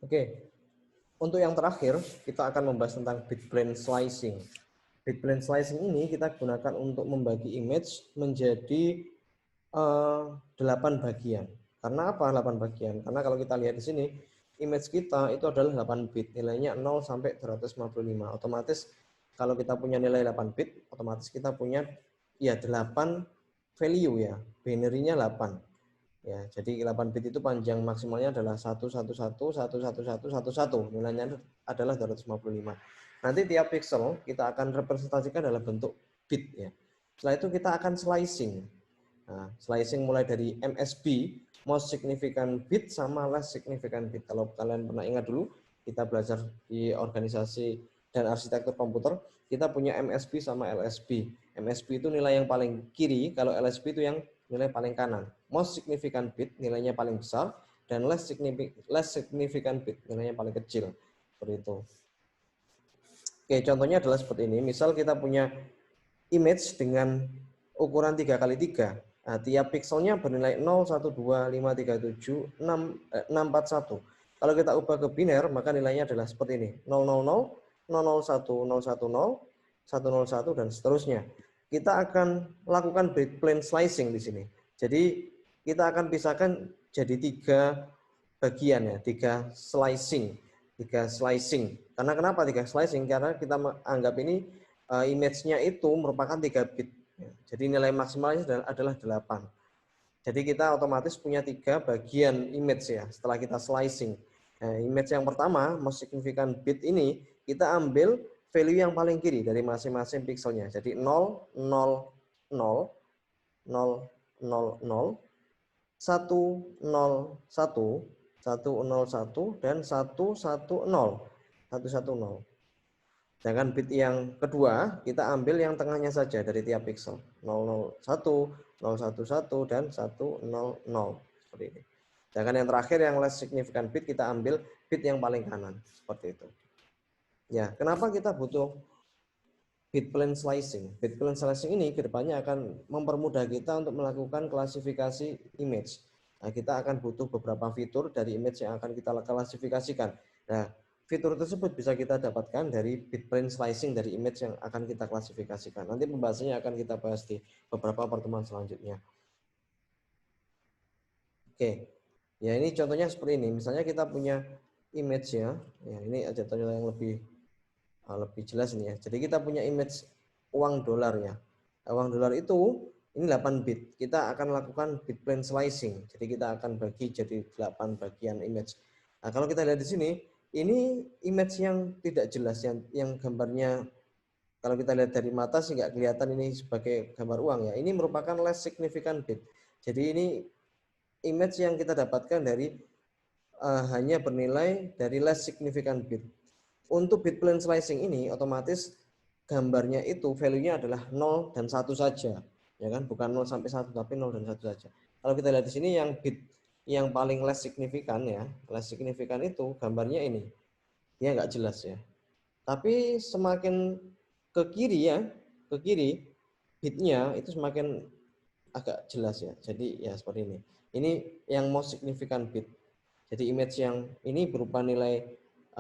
Oke, untuk yang terakhir kita akan membahas tentang bitplane slicing. Bitplane slicing ini kita gunakan untuk membagi image menjadi 8 bagian. Karena apa 8 bagian? Karena kalau kita lihat di sini, image kita itu adalah 8 bit, nilainya 0 sampai 255. Otomatis kalau kita punya nilai 8 bit, otomatis kita punya ya 8 value ya, binary-nya 8. Ya, jadi 8 bit itu panjang maksimalnya adalah 111111111, nilainya adalah 255. Nanti tiap pixel kita akan representasikan dalam bentuk bit ya. Setelah itu kita akan slicing. Nah, slicing mulai dari MSB, most significant bit sama less significant bit. Kalau kalian pernah ingat dulu, kita belajar di organisasi dan arsitektur komputer, kita punya MSB sama LSB. MSB itu nilai yang paling kiri, kalau LSB itu yang nilai paling kanan. Most significant bit nilainya paling besar, dan less significant bit nilainya paling kecil. Seperti itu. Oke, contohnya adalah seperti ini. Misal kita punya image dengan ukuran 3x3. Nah, tiap pixelnya bernilai 0, 1, 2, 5, 3, 7, 6, 4, 1. Kalau kita ubah ke biner, maka nilainya adalah seperti ini. 000, 001, 010, 101, dan seterusnya. Kita akan lakukan bitplane slicing di sini. Jadi, kita akan pisahkan jadi 3 bagian ya, 3 slicing. 3 slicing. Karena kenapa 3 slicing? Karena kita anggap ini image-nya itu merupakan 3 bit. Jadi nilai maksimalnya adalah 8. Jadi kita otomatis punya 3 bagian image ya setelah kita slicing. Nah, image yang pertama, most significant bit ini, kita ambil value yang paling kiri dari masing-masing pixelnya. Jadi 0, 0, 0, 0, 0, 0, 1, 0, 1, 1, 0, 1, dan 1, 1, 0. 1, 1, 0. Sedangkan bit yang kedua, kita ambil yang tengahnya saja dari tiap pixel. 001, 011, dan 100. Seperti ini. Sedangkan yang terakhir, yang less significant bit, kita ambil bit yang paling kanan. Seperti itu. Ya, kenapa kita butuh bitplane slicing? Bitplane slicing ini kedepannya akan mempermudah kita untuk melakukan klasifikasi image. Nah, kita akan butuh beberapa fitur dari image yang akan kita klasifikasikan. Nah, fitur tersebut bisa kita dapatkan dari bitplane slicing dari image yang akan kita klasifikasikan. Nanti pembahasannya akan kita bahas di beberapa pertemuan selanjutnya. Oke, ya ini contohnya seperti ini. Misalnya kita punya image ya, ini aja contoh yang lebih jelas ini ya. Jadi kita punya image uang dolar ya. Nah, uang dolar itu ini 8 bit. Kita akan lakukan bitplane slicing. Jadi kita akan bagi jadi 8 bagian image. Nah, kalau kita lihat di sini, ini image yang tidak jelas yang gambarnya kalau kita lihat dari mata sih nggak kelihatan ini sebagai gambar uang ya. Ini merupakan less significant bit. Jadi ini image yang kita dapatkan dari hanya bernilai dari less significant bit. Untuk bitplane slicing ini otomatis gambarnya itu value-nya adalah 0 dan 1 saja. Ya kan? Bukan 0 sampai 1 tapi 0 dan 1 saja. Kalau kita lihat di sini yang bit yang paling less signifikan ya, less signifikan itu gambarnya ini. Dia nggak jelas ya. Tapi semakin ke kiri ya, ke kiri bitnya itu semakin agak jelas ya. Jadi ya seperti ini. Ini yang most significant bit. Jadi image yang ini berupa nilai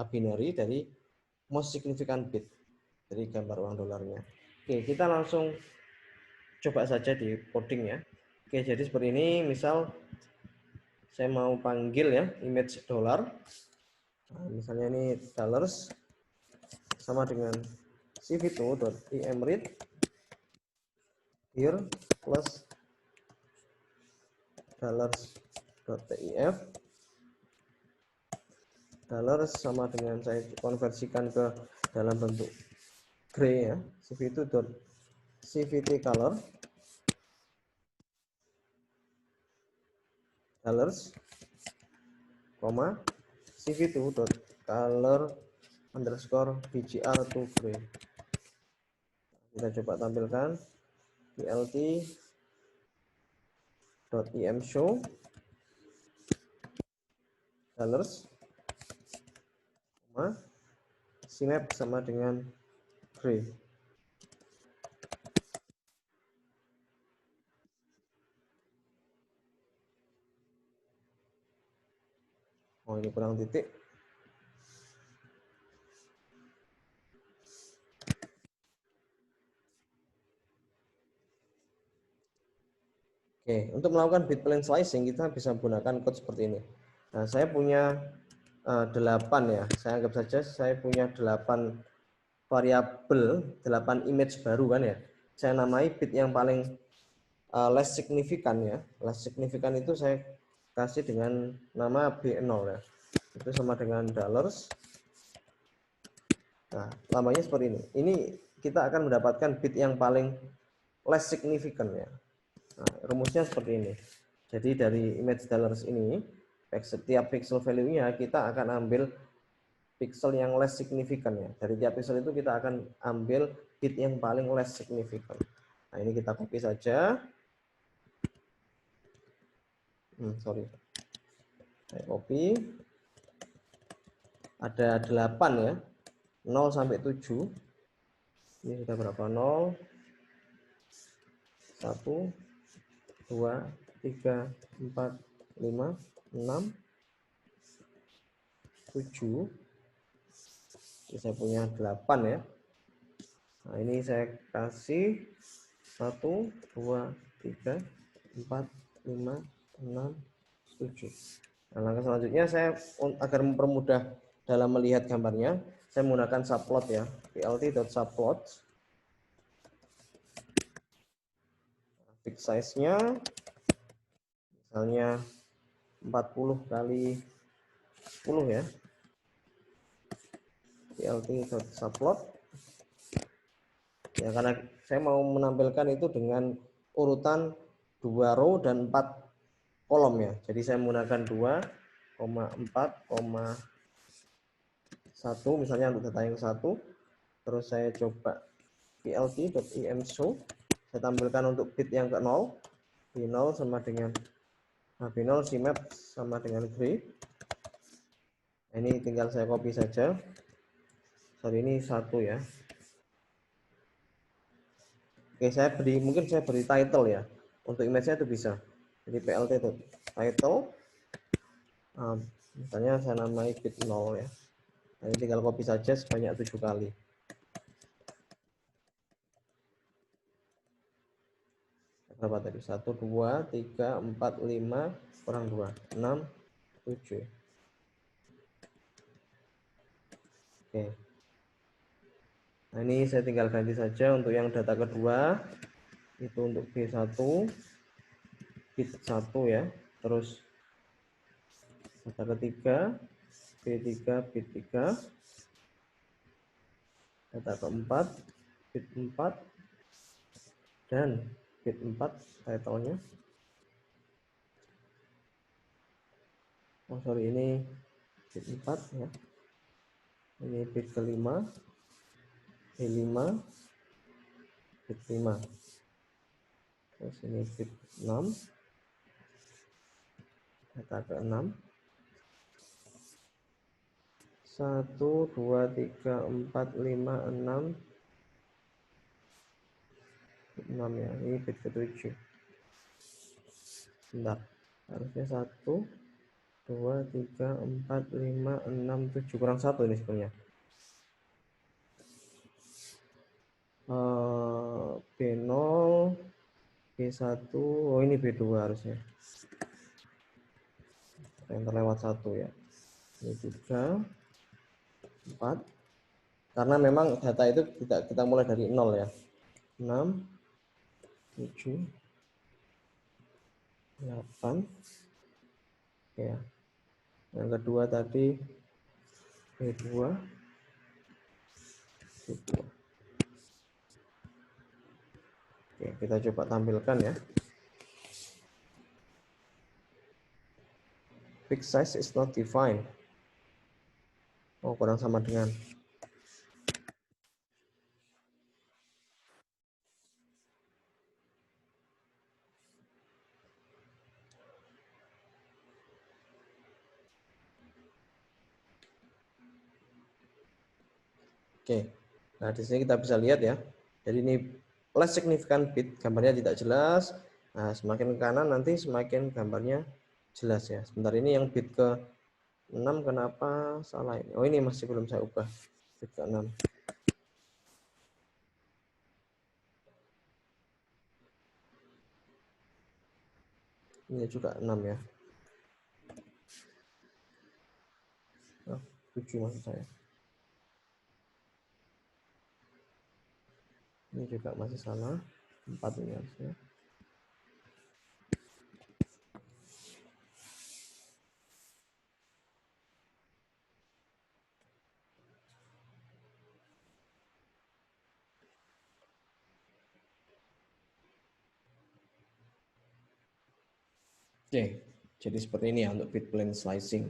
binary dari most significant bit dari gambar uang dolarnya. Oke, kita langsung coba saja di coding ya. Oke, jadi seperti ini. Misal saya mau panggil ya image dolar. Nah, misalnya ini dollars sama dengan cv2.imread here plus dollars.tif dollars sama dengan saya konversikan ke dalam bentuk gray ya cv2.cvt color dollars koma cv2.color underscore bgr to gray. Kita coba tampilkan plt.imshow dollars cmap sama dengan gray. Oh, ini kurang titik. Oke, untuk melakukan bit plain slicing kita bisa menggunakan code seperti ini. Nah, saya punya 8 ya. Saya anggap saja saya punya 8 variabel, 8 image baru kan ya. Saya namai bit yang paling less signifikan ya. Less signifikan itu saya kasih dengan nama B0 ya. Itu sama dengan dollars. Nah, namanya seperti ini. Ini kita akan mendapatkan bit yang paling less significant ya. Nah, rumusnya seperti ini. Jadi dari image dollars ini, setiap pixel value-nya kita akan ambil pixel yang less significant ya. Dari tiap pixel itu kita akan ambil bit yang paling less significant. Nah, ini kita copy saja. Sorry. Saya copy. Ada 8 ya. 0 sampai 7. Ini sudah berapa? 0, 1, 2, 3, 4, 5, 6, 7. Ini saya punya 8 ya. Nah, ini saya kasih 1, 2, 3, 4, 5, 6, 7. Nah, langkah selanjutnya saya agar mempermudah dalam melihat gambarnya, saya menggunakan subplot ya. plt.subplot. Fix size-nya misalnya 40 kali 10 ya. plt.subplot. Ya, karena saya mau menampilkan itu dengan urutan 2 row dan 4 kolom ya. Jadi saya menggunakan 2,4,1 misalnya untuk data yang satu. Terus saya coba plt.imshow. Saya tampilkan untuk bit yang ke 0. B0 sama dengan B0 cmap sama dengan gray. Nah, ini tinggal saya copy saja. Sorry, ini 1 ya. Oke, mungkin saya beri title ya. Untuk image-nya itu bisa. Jadi plt itu title. Misalnya saya namai bit 0 ya. Nah, ini tinggal copy saja sebanyak 7 kali. Berapa tadi? 1, 2, 3, 4, 5 kurang 2, 6, 7. Oke. Nah, ini saya tinggal ganti saja untuk yang data kedua. Itu untuk B1 bit 1 ya. Terus data ketiga B3 bit 3. Data keempat bit 4 dan bit 4 title-nya. Oh sorry, ini bit 4 ya. Ini bit kelima, B5, bit 5. Terus ini bit 6, data ke-6. 1, 2, 3, 4, 5, 6. Bit 6 ya. Ini bit ke-7. Bentar. Harusnya 1, 2, 3, 4, 5, 6, 7 kurang 1 ini sebenarnya. B0, B1, oh ini B2 harusnya. Yang terlewat 1 ya. Ini 3, 4. Karena memang data itu kita mulai dari 0 ya. 6, 7, 8. Ya. Yang kedua tadi B2, B2. Oke, kita coba tampilkan ya. Fix size is not defined. Oh, kurang sama dengan. Oke. Nah, di sini kita bisa lihat ya. Jadi ini less significant bit, gambarnya tidak jelas. Nah, semakin ke kanan nanti semakin gambarnya jelas ya. Sebentar, ini yang bit ke 6 kenapa salah ini? Oh, ini masih belum saya ubah. Bit ke 6. Ini juga 6 ya. 7 maksud saya. Ini juga masih salah. 4 ini harusnya. Oke, jadi seperti ini ya untuk bit plane slicing.